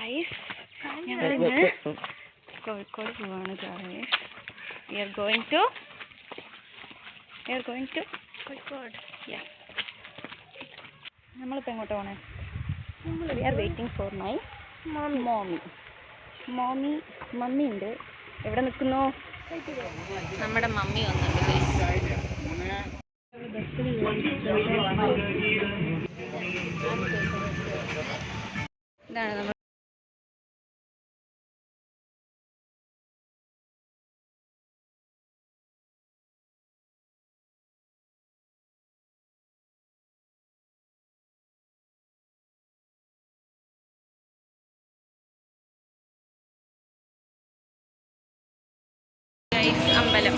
Guys Kozhikode പോവാണ് guys. We are going to Kozhikode. നമ്മളിപ്പോൾ എങ്ങോട്ട് പോണേ? We are waiting for my mummy ഉണ്ട്. എവിടെ നിൽക്കുന്നു? നമ്മുടെ മമ്മി വന്നിട്ടുണ്ട്. ഇതാണ് നമ്മൾ അമ്പലം.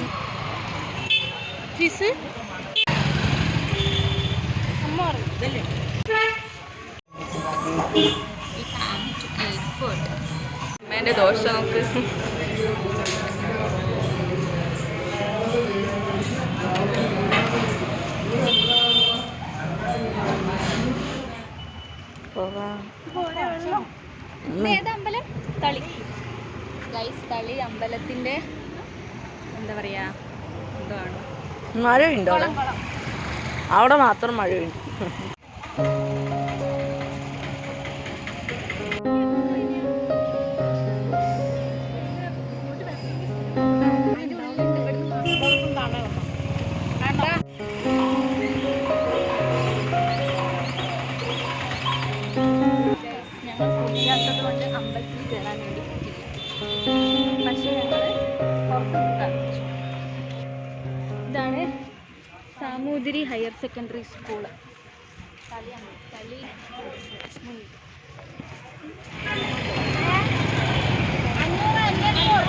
അമ്മേൻ്റെ ദോശ നോക്ക്. ഏതമ്പലം? തളി ഗൈസ്. തളി അമ്പലത്തിൻ്റെ എന്താ പറയാ, എന്താണ് മഴയുണ്ടോ അവിടെ? മാത്രം മഴയുണ്ട്. ഞങ്ങൾ കുടിക്കാത്തത് കൊണ്ട് അമ്പലത്തിൽ കയറാൻ വേണ്ടി പറ്റില്ല. പക്ഷേ ഞങ്ങൾ പുറത്തുനിന്ന് കളിച്ചു. ഇതാണ് സാമൂതിരി ഹയർ സെക്കൻഡറി സ്കൂള്. തളി